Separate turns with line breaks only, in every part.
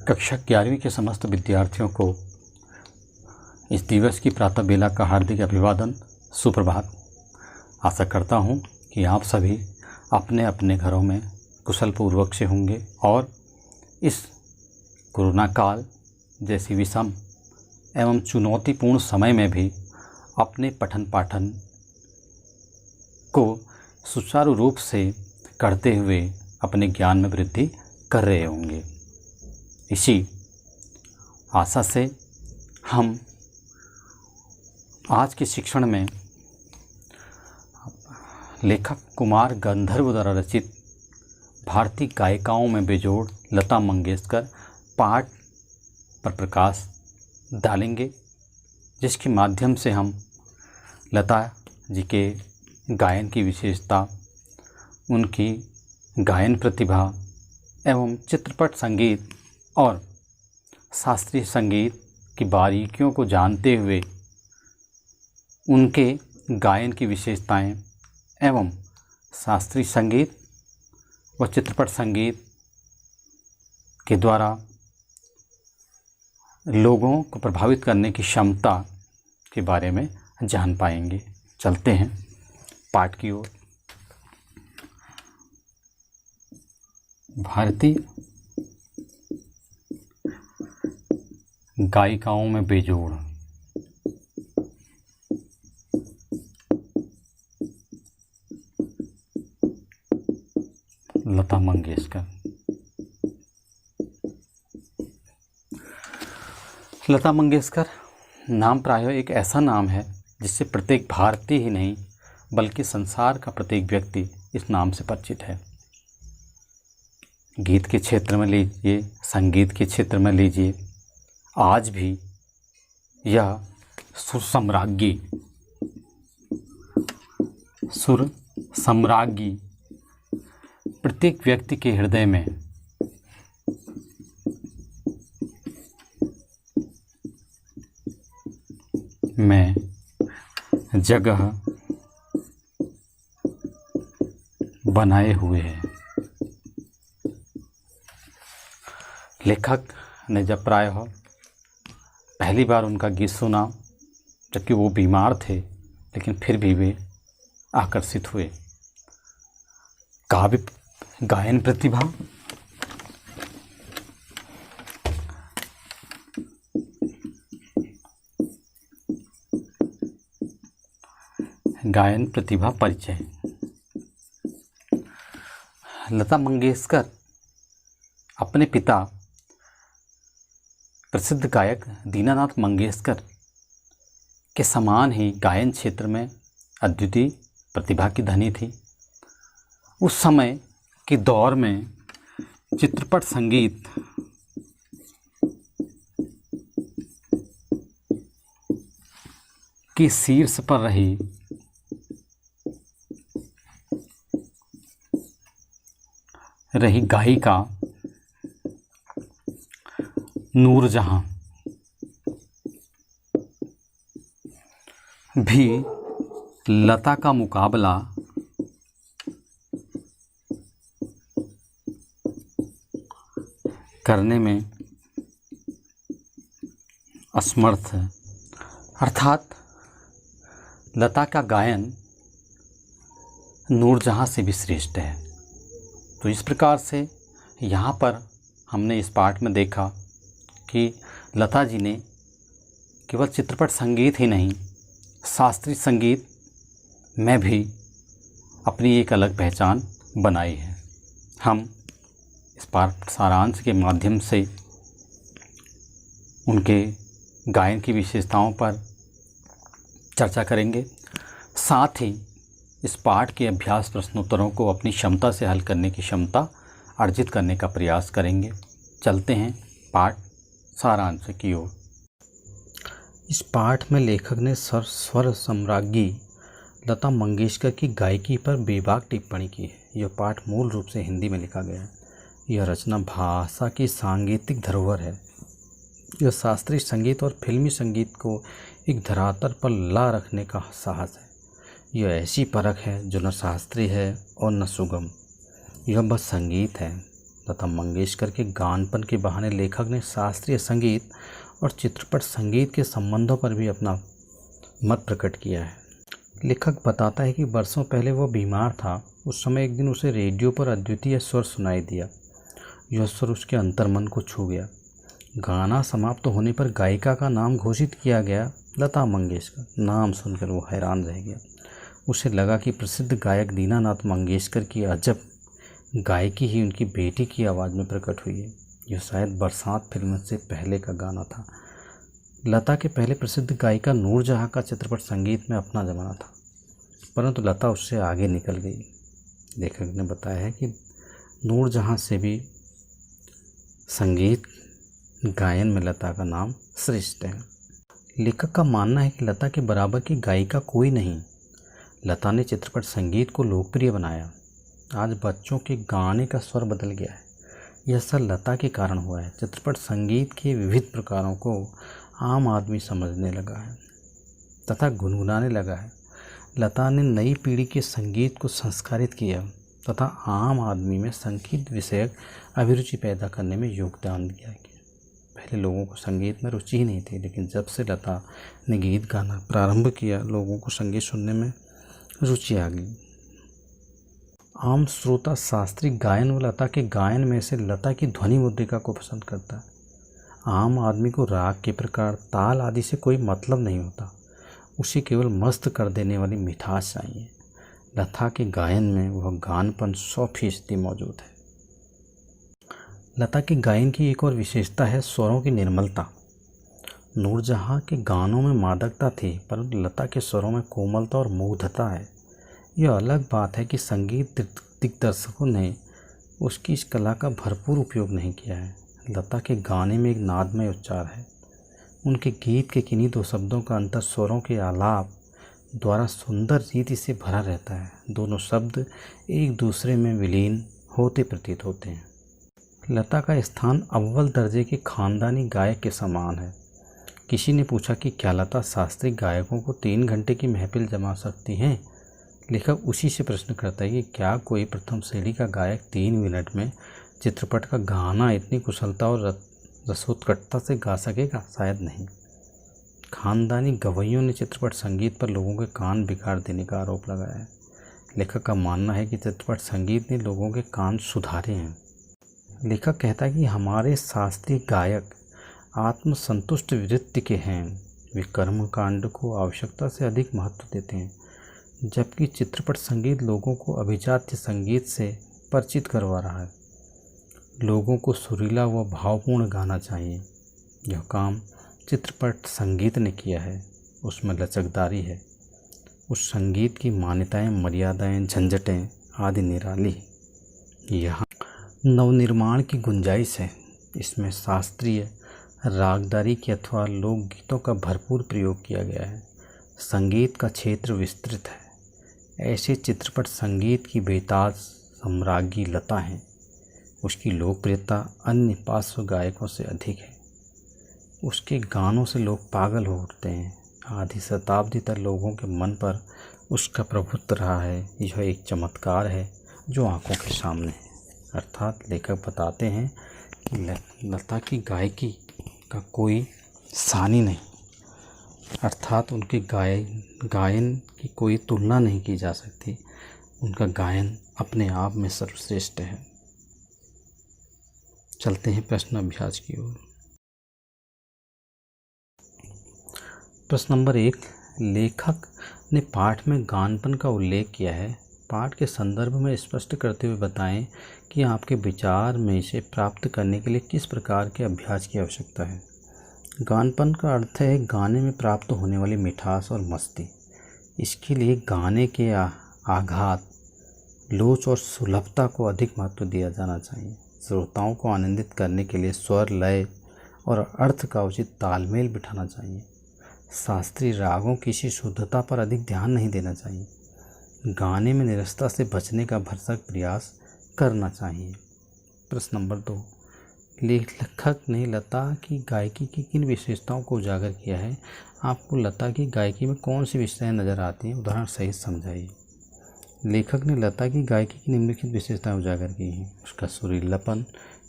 कक्षा 11वीं के समस्त विद्यार्थियों को इस दिवस की प्रातः बेला का हार्दिक अभिवादन, सुप्रभात। आशा करता हूँ कि आप सभी अपने अपने घरों में कुशल पूर्वक से होंगे और इस कोरोना काल जैसी विषम एवं चुनौतीपूर्ण समय में भी अपने पठन पाठन को सुचारू रूप से करते हुए अपने ज्ञान में वृद्धि कर रहे होंगे। इसी आशा से हम आज के शिक्षण में लेखक कुमार गंधर्व द्वारा रचित भारतीय गायिकाओं में बेजोड़ लता मंगेशकर पाठ पर प्रकाश डालेंगे, जिसके माध्यम से हम लता जी के गायन की विशेषता, उनकी गायन प्रतिभा एवं चित्रपट संगीत और शास्त्रीय संगीत की बारीकियों को जानते हुए उनके गायन की विशेषताएं एवं शास्त्रीय संगीत व चित्रपट संगीत के द्वारा लोगों को प्रभावित करने की क्षमता के बारे में जान पाएंगे। चलते हैं पाठ की ओर। भारतीय गायिकाओं में बेजोड़ लता मंगेशकर। लता मंगेशकर नाम प्रायः एक ऐसा नाम है जिससे प्रत्येक भारतीय ही नहीं बल्कि संसार का प्रत्येक व्यक्ति इस नाम से परिचित है। गीत के क्षेत्र में लीजिए, संगीत के क्षेत्र में लीजिए, आज भी यह सुर सम्राज्ञी प्रत्येक व्यक्ति के हृदय में जगह बनाए हुए है। लेखक ने जब प्रायः पहली बार उनका गीत सुना, जबकि वो बीमार थे, लेकिन फिर भी वे आकर्षित हुए। काव्य गायन प्रतिभा, गायन प्रतिभा परिचय। लता मंगेशकर अपने पिता प्रसिद्ध गायक दीनानाथ मंगेशकर के समान ही गायन क्षेत्र में अद्वितीय प्रतिभा की धनी थी। उस समय के दौर में चित्रपट संगीत के शीर्ष पर रही गायिका नूरजहां भी लता का मुकाबला करने में असमर्थ है। अर्थात लता का गायन नूरजहां से भी श्रेष्ठ है। तो इस प्रकार से यहाँ पर हमने इस पाठ में देखा कि लता जी ने केवल चित्रपट संगीत ही नहीं, शास्त्रीय संगीत में भी अपनी एक अलग पहचान बनाई है। हम इस पाठ सारांश के माध्यम से उनके गायन की विशेषताओं पर चर्चा करेंगे। साथ ही इस पाठ के अभ्यास प्रश्नोत्तरों को अपनी क्षमता से हल करने की क्षमता अर्जित करने का प्रयास करेंगे। चलते हैं पाठ सारांश की ओर। इस पाठ में लेखक ने स्वर सम्राज्ञी लता मंगेशकर की गायकी पर बेबाक टिप्पणी की है। यह पाठ मूल रूप से हिंदी में लिखा गया है। यह रचना भाषा की सांगीतिक धरोहर है। यह शास्त्रीय संगीत और फिल्मी संगीत को एक धरातल पर ला रखने का साहस है। यह ऐसी परख है जो न शास्त्रीय है और न सुगम। यह बस संगीत है लता मंगेशकर के गानपन के बहाने लेखक ने शास्त्रीय संगीत और चित्रपट संगीत के संबंधों पर भी अपना मत प्रकट किया है। लेखक बताता है कि वर्षों पहले वह बीमार था। उस समय एक दिन उसे रेडियो पर अद्वितीय स्वर सुनाई दिया। यह स्वर उसके अंतर्मन को छू गया। गाना समाप्त होने पर गायिका का नाम घोषित किया गया, लता मंगेशकर। नाम सुनकर वो हैरान रह गया। उसे लगा कि प्रसिद्ध गायक दीनानाथ मंगेशकर की अजब गायकी ही उनकी बेटी की आवाज़ में प्रकट हुई है। यह शायद बरसात फिल्म से पहले का गाना था। लता के पहले प्रसिद्ध गायिका नूरजहां का चित्रपट संगीत में अपना जमाना था, परंतु लता उससे आगे निकल गई। लेखक ने बताया है कि नूरजहां से भी संगीत गायन में लता का नाम श्रेष्ठ है। लेखक का मानना है कि लता के बराबर की गायिका कोई नहीं। लता ने चित्रपट संगीत को लोकप्रिय बनाया। आज बच्चों के गाने का स्वर बदल गया है। यह सब लता के कारण हुआ है। चित्रपट संगीत के विविध प्रकारों को आम आदमी समझने लगा है तथा गुनगुनाने लगा है। लता ने नई पीढ़ी के संगीत को संस्कारित किया तथा आम आदमी में संगीत विषयक अभिरुचि पैदा करने में योगदान दिया। पहले लोगों को संगीत में रुचि ही नहीं थी, लेकिन जब से लता ने गीत गाना प्रारंभ किया, लोगों को संगीत सुनने में रुचि आ गई। आम श्रोता शास्त्रीय गायन व लता के गायन में से लता की ध्वनि मुद्रिका को पसंद करता है। आम आदमी को राग के प्रकार, ताल आदि से कोई मतलब नहीं होता। उसे केवल मस्त कर देने वाली मिठास चाहिए। लता के गायन में वह गानपन 100% मौजूद है। लता के गायन की एक और विशेषता है स्वरों की निर्मलता। नूरजहां के गानों में मादकता थी, परंतु लता के स्वरों में कोमलता और मुग्धता है। यह अलग बात है कि संगीत दिग्दर्शकों ने उसकी इस कला का भरपूर उपयोग नहीं किया है। लता के गाने में एक नादमय उच्चार है। उनके गीत के किन्हीं दो शब्दों का अंतर स्वरों के आलाप द्वारा सुंदर रीति से भरा रहता है। दोनों शब्द एक दूसरे में विलीन होते प्रतीत होते हैं। लता का स्थान अव्वल दर्जे के खानदानी गायक के समान है। किसी ने पूछा कि क्या लता शास्त्रीय गायकों को 3 घंटे की महफिल जमा सकती हैं। लेखक उसी से प्रश्न करता है कि क्या कोई प्रथम श्रेणी का गायक 3 मिनट में चित्रपट का गाना इतनी कुशलता और रसोत्कटता से गा सकेगा? शायद नहीं। खानदानी गवैयों ने चित्रपट संगीत पर लोगों के कान बिगाड़ देने का आरोप लगाया है। लेखक का मानना है कि चित्रपट संगीत ने लोगों के कान सुधारे हैं। लेखक कहता है कि हमारे शास्त्रीय गायक आत्मसंतुष्ट वृत्ति के हैं। वे कर्मकांड को आवश्यकता से अधिक महत्व देते हैं, जबकि चित्रपट संगीत लोगों को अभिजात्य संगीत से परिचित करवा रहा है। लोगों को सुरीला व भावपूर्ण गाना चाहिए। यह काम चित्रपट संगीत ने किया है। उसमें लचकदारी है। उस संगीत की मान्यताएं, मर्यादाएं, झंझटें आदि निराली। यहाँ नवनिर्माण की गुंजाइश है। इसमें शास्त्रीय रागदारी की अथवा लोकगीतों का भरपूर प्रयोग किया गया है। संगीत का क्षेत्र विस्तृत है। ऐसे चित्रपट संगीत की बेताज सम्राज्ञी लता हैं। उसकी लोकप्रियता अन्य पार्श्व गायकों से अधिक है। उसके गानों से लोग पागल हो उठते हैं। आधी शताब्दी तक लोगों के मन पर उसका प्रभुत्व रहा है। यह एक चमत्कार है जो आंखों के सामने है। अर्थात लेखक बताते हैं कि लता की गायकी का कोई सानी नहीं, अर्थात उनके गायन की कोई तुलना नहीं की जा सकती। उनका गायन अपने आप में सर्वश्रेष्ठ है। चलते हैं प्रश्न अभ्यास की ओर। प्रश्न नंबर 1, लेखक ने पाठ में गानपन का उल्लेख किया है। पाठ के संदर्भ में स्पष्ट करते हुए बताएं कि आपके विचार में इसे प्राप्त करने के लिए किस प्रकार के अभ्यास की आवश्यकता है। गानपन का अर्थ है गाने में प्राप्त होने वाली मिठास और मस्ती। इसके लिए गाने के आघात, लोच और सुलभता को अधिक महत्व दिया जाना चाहिए। श्रोताओं को आनंदित करने के लिए स्वर, लय और अर्थ का उचित तालमेल बिठाना चाहिए। शास्त्रीय रागों की इसी शुद्धता पर अधिक ध्यान नहीं देना चाहिए। गाने में निरस्ता से बचने का भरसक प्रयास करना चाहिए। प्रश्न नंबर 2, लेखक ने लता की गायकी की किन विशेषताओं को उजागर किया है। आपको लता की गायकी में कौन सी विशेषताएं नज़र आती हैं, उदाहरण सहित समझाइए। लेखक ने लता की गायकी की निम्नलिखित विशेषताएं उजागर की हैं। उसका सुरीलापन,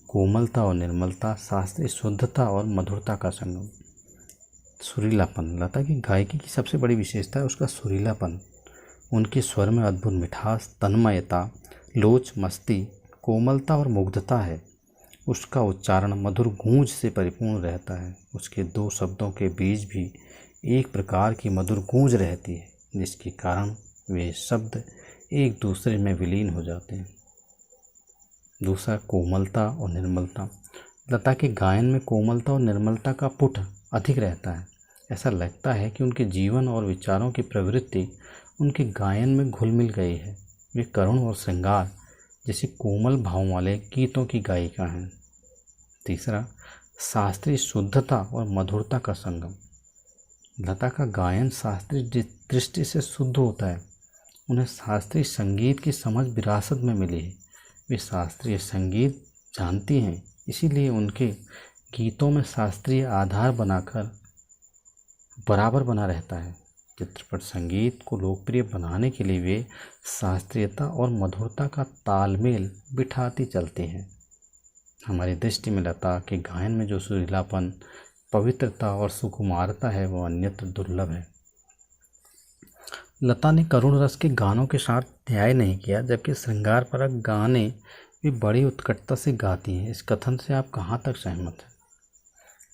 कोमलता और निर्मलता, शास्त्रीय शुद्धता और मधुरता का संगम। सुरीलापन, लता की गायकी की सबसे बड़ी विशेषता है उसका सुरीलापन। उनके स्वर में अद्भुत मिठास, तन्मयता, लोच, मस्ती, कोमलता और मुग्धता है। उसका उच्चारण मधुर गूंज से परिपूर्ण रहता है। उसके दो शब्दों के बीच भी एक प्रकार की मधुर गूंज रहती है, जिसके कारण वे शब्द एक दूसरे में विलीन हो जाते हैं। दूसरा, कोमलता और निर्मलता। लता के गायन में कोमलता और निर्मलता का पुट अधिक रहता है। ऐसा लगता है कि उनके जीवन और विचारों की प्रवृत्ति उनके गायन में घुल मिल गई है। वे करुण और श्रृंगार जैसे कोमल भावों वाले गीतों की गायिका हैं। तीसरा, शास्त्रीय शुद्धता और मधुरता का संगम। लता का गायन शास्त्रीय दृष्टि से शुद्ध होता है। उन्हें शास्त्रीय संगीत की समझ विरासत में मिली है। वे शास्त्रीय संगीत जानती हैं, इसीलिए उनके गीतों में शास्त्रीय आधार बनाकर बराबर बना रहता है। चित्रपट संगीत को लोकप्रिय बनाने के लिए वे शास्त्रीयता और मधुरता का तालमेल बिठाती चलती हैं। हमारी दृष्टि में लता के गायन में जो सुरीलापन, पवित्रता और सुकुमारता है वो अन्यत्र दुर्लभ है। लता ने करुण रस के गानों के साथ न्याय नहीं किया, जबकि श्रृंगारपरक गाने भी बड़ी उत्कटता से गाती हैं। इस कथन से आप कहाँ तक सहमत हैं?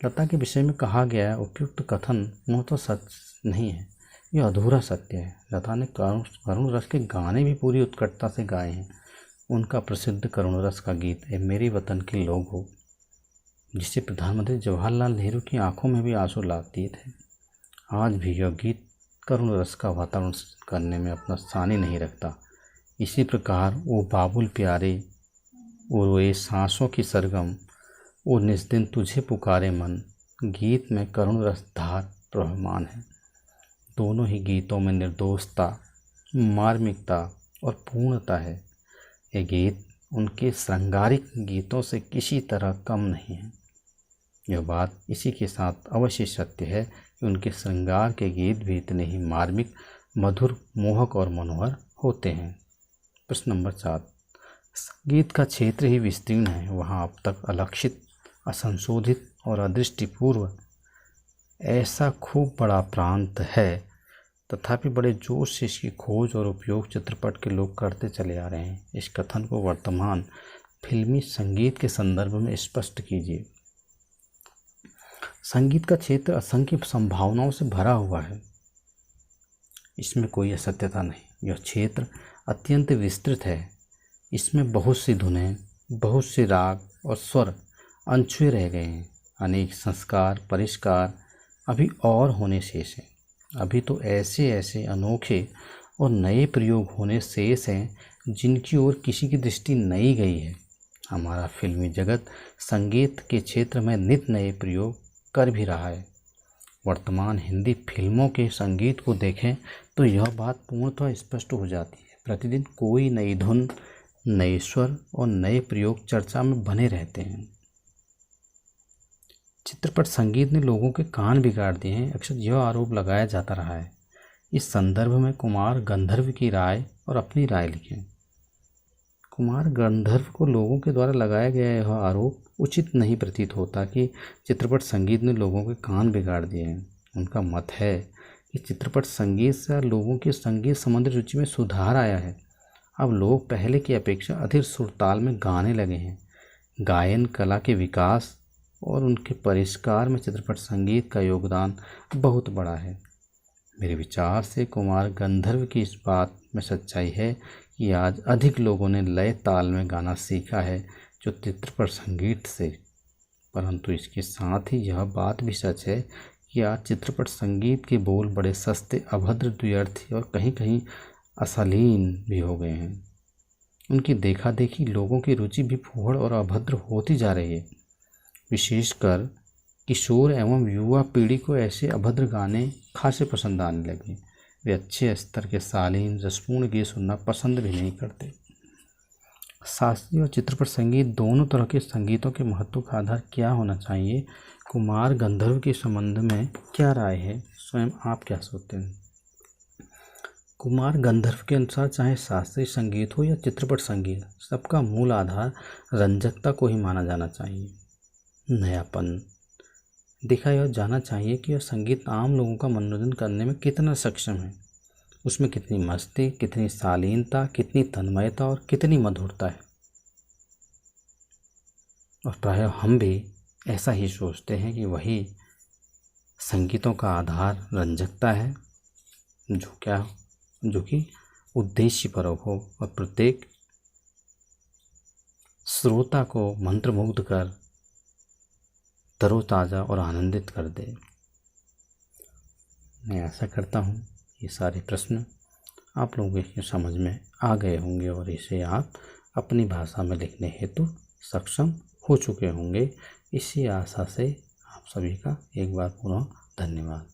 लता के विषय में कहा गया है उपयुक्त कथन तो सच नहीं है, यह अधूरा सत्य है। लता ने करुण रस के गाने भी पूरी उत्कटता से गाए हैं। उनका प्रसिद्ध करुण रस का गीत है मेरे वतन के लोगों, जिसे प्रधानमंत्री जवाहरलाल नेहरू की आंखों में भी आंसू ला दिए थे। आज भी यह गीत करुण रस का वातावरण करने में अपना स्थान ही नहीं रखता। इसी प्रकार वो बाबुल प्यारे और वो सांसों की सरगम, वो निस दिन तुझे पुकारे मन, गीत में करुण रस धार प्रवहमान है। दोनों ही गीतों में निर्दोषता, मार्मिकता और पूर्णता है। ये गीत उनके श्रृंगारिक गीतों से किसी तरह कम नहीं है। यह बात इसी के साथ अवश्य सत्य है कि उनके श्रृंगार के गीत भी इतने ही मार्मिक, मधुर, मोहक और मनोहर होते हैं। प्रश्न नंबर 7, संगीत का क्षेत्र ही विस्तीर्ण है। वहाँ अब तक अलक्षित, असंशोधित और अदृष्टिपूर्व ऐसा खूब बड़ा प्रांत है, तथापि बड़े जोश से इसकी खोज और उपयोग चित्रपट के लोग करते चले आ रहे हैं। इस कथन को वर्तमान फिल्मी संगीत के संदर्भ में स्पष्ट कीजिए। संगीत का क्षेत्र असंख्य संभावनाओं से भरा हुआ है, इसमें कोई असत्यता नहीं। यह क्षेत्र अत्यंत विस्तृत है। इसमें बहुत सी धुनें, बहुत से राग और स्वर अनछुए रह गए हैं। अनेक संस्कार, परिष्कार अभी और होने शेष हैं। अभी तो ऐसे ऐसे अनोखे और नए प्रयोग होने शेष हैं जिनकी ओर किसी की दृष्टि नहीं गई है। हमारा फिल्मी जगत संगीत के क्षेत्र में नित नए प्रयोग कर भी रहा है। वर्तमान हिंदी फिल्मों के संगीत को देखें तो यह बात पूर्णतः स्पष्ट हो जाती है। प्रतिदिन कोई नई धुन, नए स्वर और नए प्रयोग चर्चा में बने रहते हैं। चित्रपट संगीत ने लोगों के कान बिगाड़ दिए हैं, अक्सर यह आरोप लगाया जाता रहा है। इस संदर्भ में कुमार गंधर्व की राय और अपनी राय लिखें। कुमार गंधर्व को लोगों के द्वारा लगाया गया यह आरोप उचित नहीं प्रतीत होता कि चित्रपट संगीत ने लोगों के कान बिगाड़ दिए हैं। उनका मत है कि चित्रपट संगीत से लोगों की संगीत संबंधी रुचि में सुधार आया है। अब लोग पहले की अपेक्षा अधिक सुरताल में गाने लगे हैं। गायन कला के विकास और उनके परिष्कार में चित्रपट संगीत का योगदान बहुत बड़ा है। मेरे विचार से कुमार गंधर्व की इस बात में सच्चाई है कि आज अधिक लोगों ने लय ताल में गाना सीखा है जो चित्रपट संगीत से, परंतु इसके साथ ही यह बात भी सच है कि आज चित्रपट संगीत के बोल बड़े सस्ते, अभद्र, द्व्यर्थी और कहीं कहीं अशालीन भी हो गए हैं। उनकी देखा देखी लोगों की रुचि भी फूहड़ और अभद्र होती जा रही है। विशेषकर किशोर एवं युवा पीढ़ी को ऐसे अभद्र गाने खासे पसंद आने लगे। वे अच्छे स्तर के शालीन, रसपूर्ण गीत सुनना पसंद भी नहीं करते। शास्त्रीय और चित्रपट संगीत दोनों तरह के संगीतों के महत्व का आधार क्या होना चाहिए? कुमार गंधर्व के संबंध में क्या राय है? स्वयं आप क्या सोचते हैं? कुमार गंधर्व के अनुसार चाहे शास्त्रीय संगीत हो या चित्रपट संगीत, सबका मूल आधार रंजकता को ही माना जाना चाहिए। नयापन दिखाई और जाना चाहिए कि यह संगीत आम लोगों का मनोरंजन करने में कितना सक्षम है, उसमें कितनी मस्ती, कितनी शालीनता, कितनी तन्मयता और कितनी मधुरता है। और प्रायः हम भी ऐसा ही सोचते हैं कि वही संगीतों का आधार रंजकता है, जो कि उद्देश्यपरक हो और प्रत्येक श्रोता को मंत्रमुग्ध कर तरोताज़ा और आनंदित कर दे। मैं आशा करता हूँ ये सारे प्रश्न आप लोगों की समझ में आ गए होंगे और इसे आप अपनी भाषा में लिखने हेतु सक्षम हो चुके होंगे। इसी आशा से आप सभी का एक बार पुनः धन्यवाद।